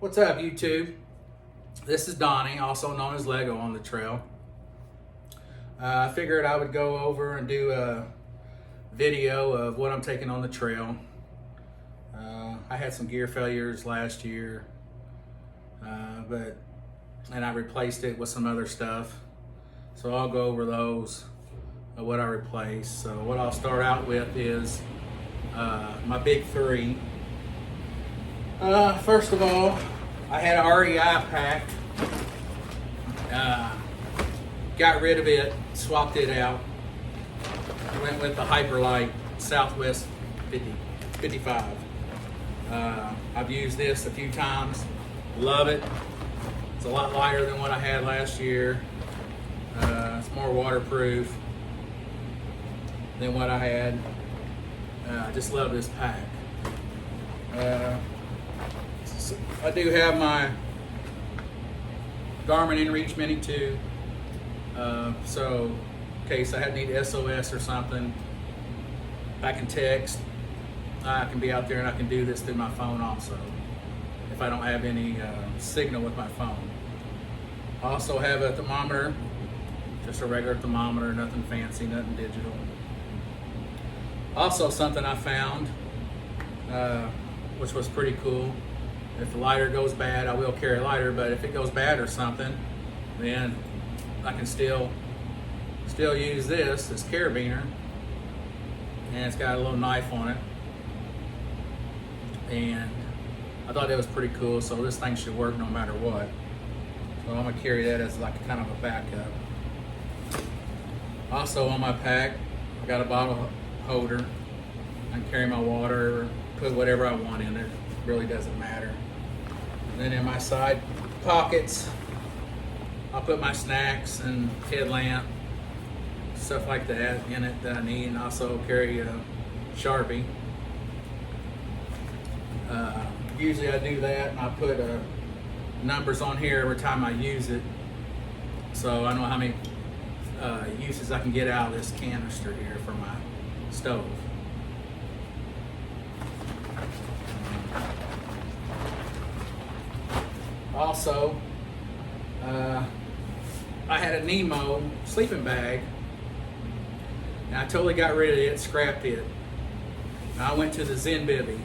What's up, YouTube? This is Donnie, also known as Lego on the Trail. I figured I would go over and do a video of what I'm taking on the trail. I had some gear failures last year, and I replaced it with some other stuff. So I'll go over those, what I replaced. So what I'll start out with is my big three. First of all, I had an REI pack. Got rid of it, swapped it out. Went with the Hyperlite Southwest 55. I've used this a few times. Love it. It's a lot lighter than what I had last year. It's more waterproof than what I had. I just love this pack. I do have my Garmin InReach Mini 2. So in case I need SOS or something, I can text. I can be out there and I can do this through my phone also, if I don't have any signal with my phone. I also have a thermometer, just a regular thermometer, nothing fancy, nothing digital. Also something I found, which was pretty cool. If the lighter goes bad, I will carry a lighter, but if it goes bad or something, then I can still use this carabiner, and it's got a little knife on it. And I thought that was pretty cool, so this thing should work no matter what. So I'm gonna carry that as like kind of a backup. Also on my pack, I got a bottle holder. I can carry my water, put whatever I want in there. It really doesn't matter. And then in my side pockets, I'll put my snacks and headlamp, stuff like that in it that I need, and also carry a Sharpie. Usually I do that, and I put numbers on here every time I use it, so I know how many uses I can get out of this canister here for my stove. Also, I had a Nemo sleeping bag, and I totally got rid of it, scrapped it. I went to the ZenBivy.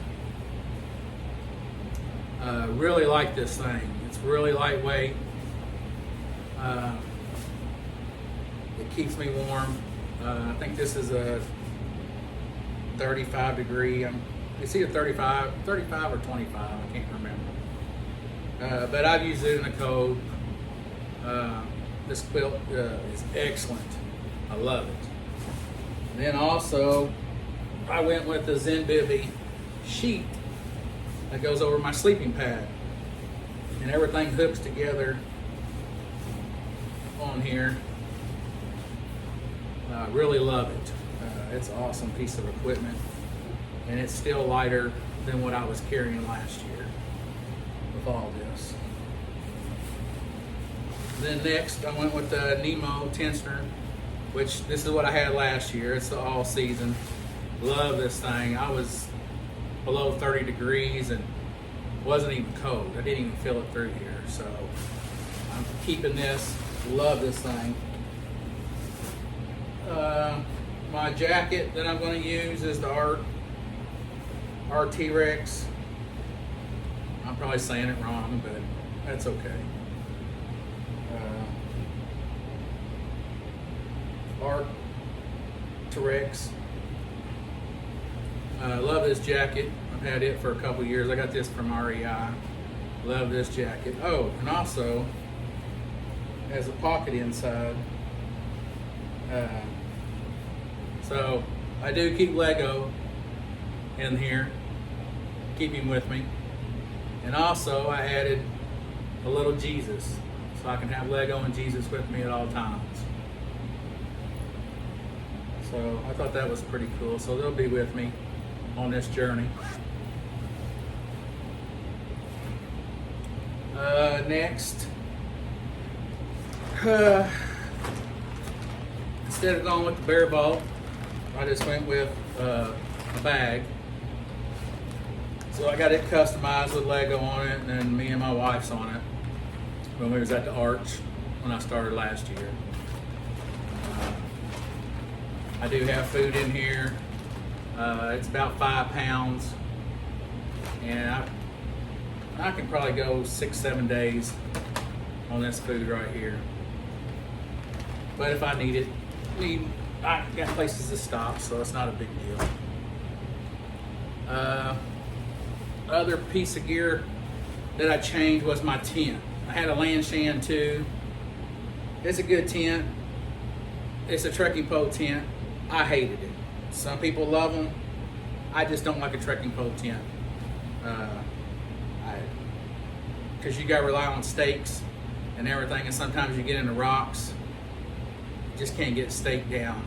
Really like this thing. It's really lightweight. It keeps me warm. I think this is a 35 degree. It's either 35 or 25. I can't remember. But I've used it in the cold. This quilt is excellent. I love it. And then also, I went with the ZenBivy sheet that goes over my sleeping pad. And everything hooks together on here. I really love it. It's an awesome piece of equipment. And it's still lighter than what I was carrying last year with all this. Then next, I went with the Nemo Tensioner, which this is what I had last year. It's the all season. Love this thing. I was below 30 degrees and wasn't even cold. I didn't even feel it through here. So I'm keeping this. Love this thing. My jacket that I'm going to use is the Arc'teryx. I'm probably saying it wrong, but that's okay. Arc'teryx. I love this jacket. I've had it for a couple years. I got this from REI. Love this jacket. Oh, and also has a pocket inside. So I do keep Lego in here, keep him with me. And also I added a little Jesus, so I can have Lego and Jesus with me at all times. So I thought that was pretty cool. So they'll be with me on this journey. Next, instead of going with the bare bolt, I just went with a bag. It's So I got it customized with Lego on it, and then me and my wife's on it when we was at the Arch when I started last year. I do have food in here. It's about 5 pounds, and I can probably go 6-7 days on this food right here. But if I need it, I got places to stop, so it's not a big deal. Other piece of gear that I changed was my tent. I had a Lanshan too. It's a good tent. It's a trekking pole tent. I hated it. Some people love them. I just don't like a trekking pole tent. Because you gotta rely on stakes and everything, and sometimes you get in the rocks, you just can't get staked down.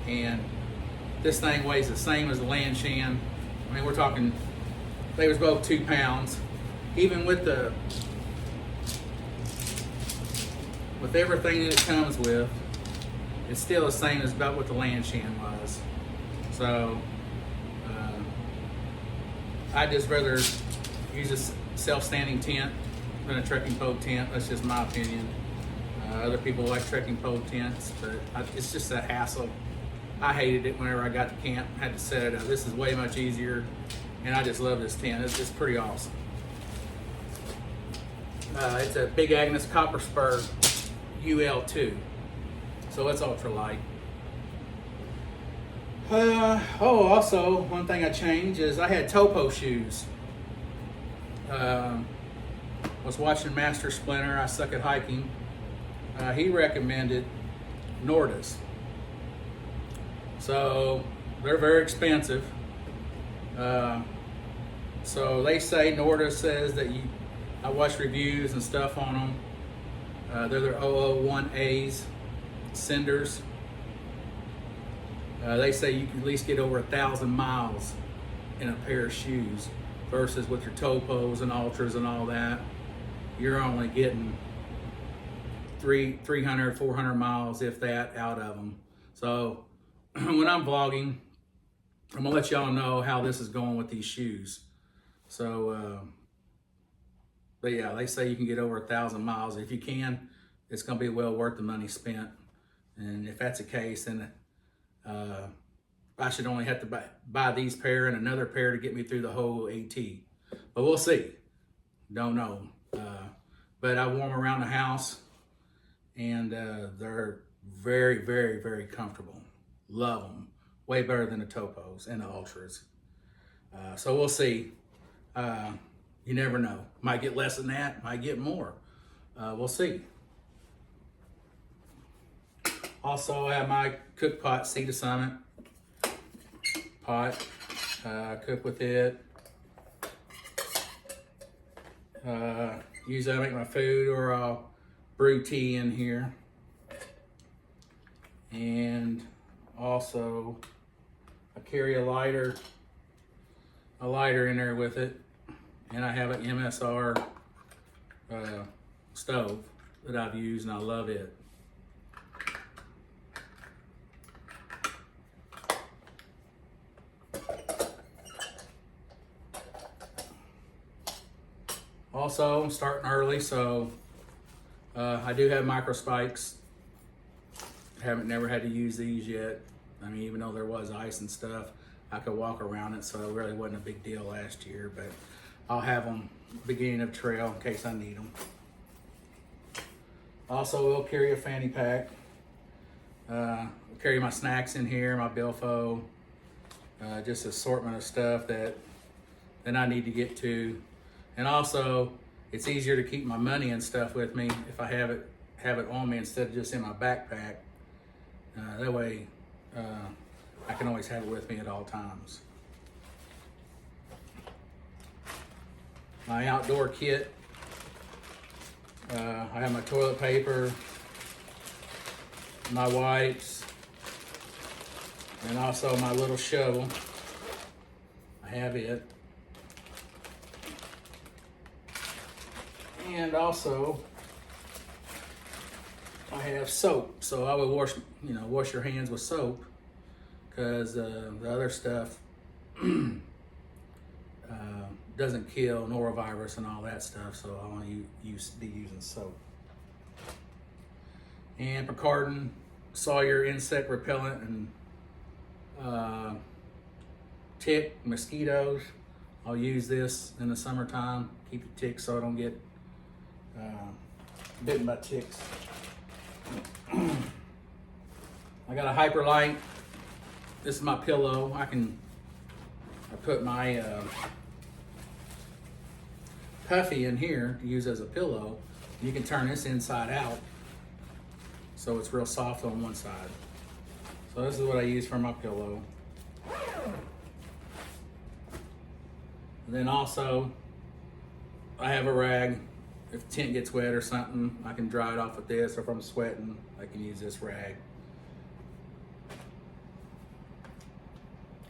And this thing weighs the same as the Lanshan. I mean, we're talking, they was both 2 pounds. Even with everything that it comes with, it's still the same as about what the Lanshan was. So, I just rather use a self-standing tent than a trekking pole tent. That's just my opinion. Other people like trekking pole tents, but it's just a hassle. I hated it whenever I got to camp, had to set it up. This is way much easier, and I just love this tent. It's pretty awesome. It's a Big Agnes Copper Spur UL2, so it's ultralight. Also, one thing I changed is I had Topo shoes. Was watching Master Splinter. I suck at hiking. He recommended Nordas. So they're very expensive. So they say, Nordas says that I watch reviews and stuff on them. They're their 001As, Cinders. They say you can at least get over 1,000 miles in a pair of shoes versus with your Topos and Ultras and all that. You're only getting 300, 400 miles, if that, out of them. So when I'm vlogging, I'm gonna let y'all know how this is going with these shoes. So, but yeah, they say you can get over 1,000 miles. If you can, it's gonna be well worth the money spent. And if that's the case, then I should only have to buy these pair and another pair to get me through the whole AT. But we'll see. Don't know. But I wore them around the house, and they're very, very, very comfortable. Love them. Way better than the Topos and the Ultras. So we'll see. You never know. Might get less than that, might get more. We'll see. Also, I have my cook pot, Sea to Summit pot. Cook with it. Usually I make my food, or I'll brew tea in here. And also, I carry a lighter in there with it. And I have an MSR stove that I've used, and I love it. Also, I'm starting early, so I do have micro spikes. Never had to use these yet. I mean, even though there was ice and stuff, I could walk around it, so it really wasn't a big deal last year. But I'll have them beginning of trail in case I need them. Also, we'll carry a fanny pack. I'll carry my snacks in here, my billfold, just assortment of stuff that I need to get to. And also, it's easier to keep my money and stuff with me if I have it on me instead of just in my backpack. That way, I can always have it with me at all times. My outdoor kit. I have my toilet paper, my wipes, and also my little shovel. I have it. And also, I have soap. So I would wash your hands with soap, because the other stuff, doesn't kill norovirus and all that stuff, so I want to be using soap. And Picaridin Sawyer insect repellent and tick, mosquitoes. I'll use this in the summertime, keep the ticks so I don't get bitten by ticks. I got a Hyperlite. This is my pillow. I put my Puffy in here to use as a pillow. You can turn this inside out so it's real soft on one side. So this is what I use for my pillow. And then also, I have a rag. If the tent gets wet or something, I can dry it off with this, or if I'm sweating, I can use this rag.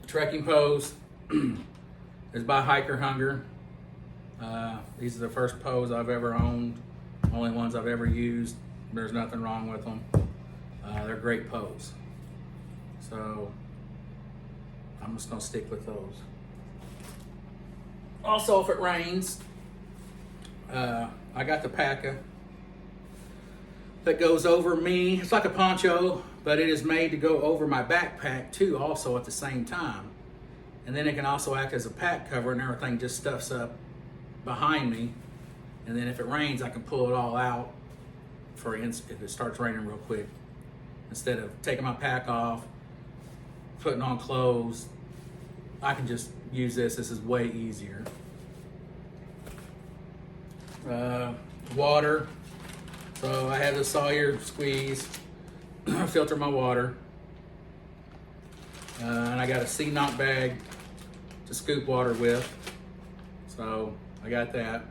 Trekking pose is by Hiker Hunger. These are the first pose I've ever owned, only ones I've ever used. There's nothing wrong with them. They're great pose. So I'm just gonna stick with those. Also, if it rains, I got the Paca that goes over me. It's like a poncho, but it is made to go over my backpack too, also at the same time. And then it can also act as a pack cover, and everything just stuffs up behind me. And then if it rains, I can pull it all out for if it starts raining real quick. Instead of taking my pack off, putting on clothes, I can just use this. This is way easier. Water. So I have the Sawyer squeeze, filter my water. And I got a C-Knot bag to scoop water with. So I got that,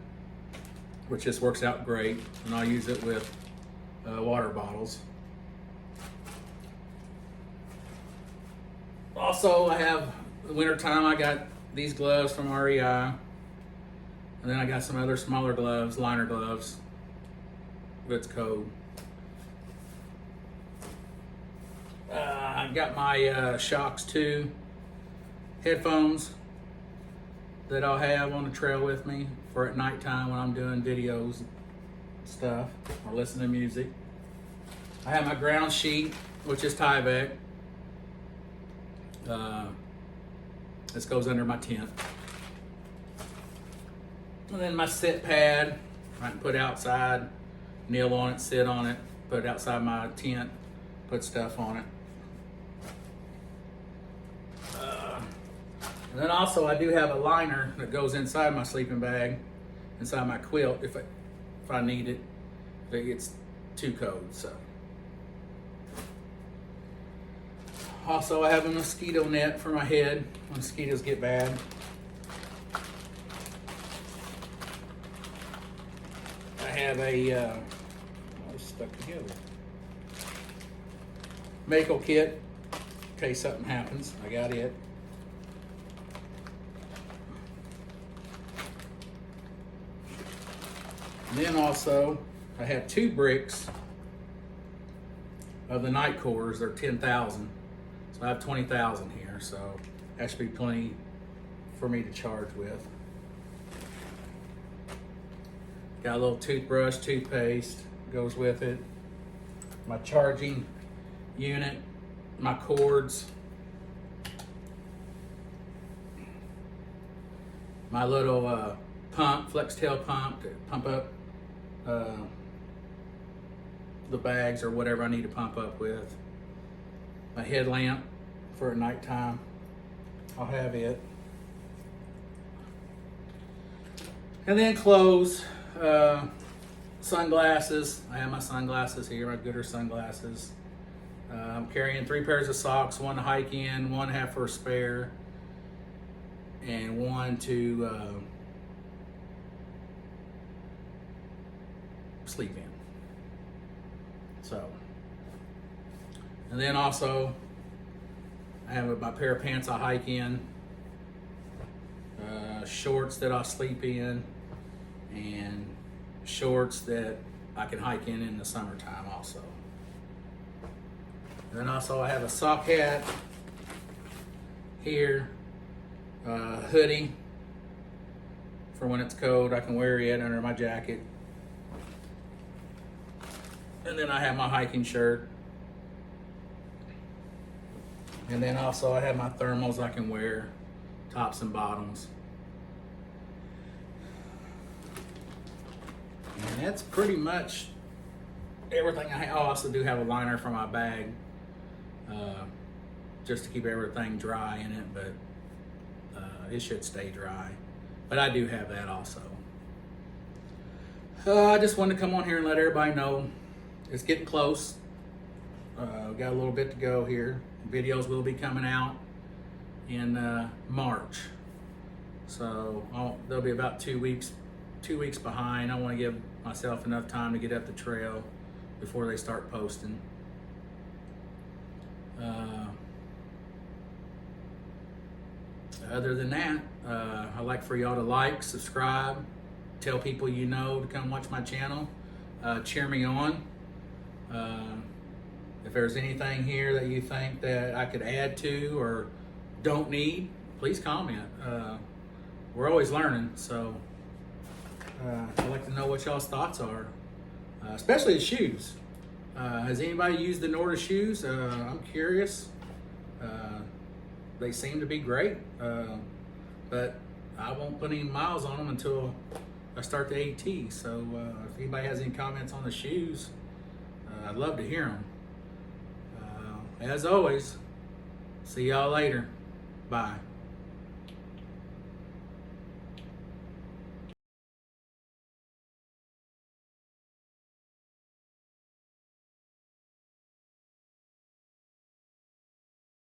which just works out great. And I'll use it with water bottles. Also, I have, the wintertime, I got these gloves from REI. And then I got some other smaller gloves, liner gloves. It's cold. I got my Shokz 2 headphones that I'll have on the trail with me for at nighttime when I'm doing videos and stuff or listening to music. I have my ground sheet, which is Tyvek. This goes under my tent. And then my sit pad, I can put outside, kneel on it, sit on it, put it outside my tent, put stuff on it. And then also I do have a liner that goes inside my sleeping bag, inside my quilt if I need it, if it gets too cold. So. Also, I have a mosquito net for my head when mosquitoes get bad. I have a it's stuck together. Mako kit in case something happens. I got it. And then also, I have 2 bricks of the Nitecore. They're 10,000. So I have 20,000 here, so that should be plenty for me to charge with. Got a little toothbrush, toothpaste goes with it. My charging unit, my cords, my little pump, flex tail pump to pump up the bags or whatever I need to pump up with. My headlamp for at nighttime, I'll have it. And then clothes, sunglasses. I have my sunglasses here, my Gooder sunglasses. I'm carrying 3 pairs of socks, 1 to hike in, 1 have for a spare, and 1 to sleep in. So, and then also I have my pair of pants I hike in, shorts that I'll sleep in, and shorts that I can hike in the summertime also. And then also I have a sock hat here, hoodie, for when it's cold. I can wear it under my jacket. And then I have my hiking shirt. And then also I have my thermals I can wear, tops and bottoms. And that's pretty much everything I also do have a liner for my bag, just to keep everything dry in it, but it should stay dry. But I do have that also. I just wanted to come on here and let everybody know it's getting close. We got a little bit to go here. Videos will be coming out in March, so they'll be about 2 weeks behind. I want to give myself enough time to get up the trail before they start posting. Other than that, I'd like for y'all to like, subscribe, tell people you know to come watch my channel, cheer me on. If there's anything here that you think that I could add to or don't need, please comment. We're always learning, so I'd like to know what y'all's thoughts are, especially the shoes. Has anybody used the Norda shoes? I'm curious. They seem to be great, but I won't put any miles on them until I start the AT. So if anybody has any comments on the shoes, I'd love to hear them. As always, see y'all later. Bye.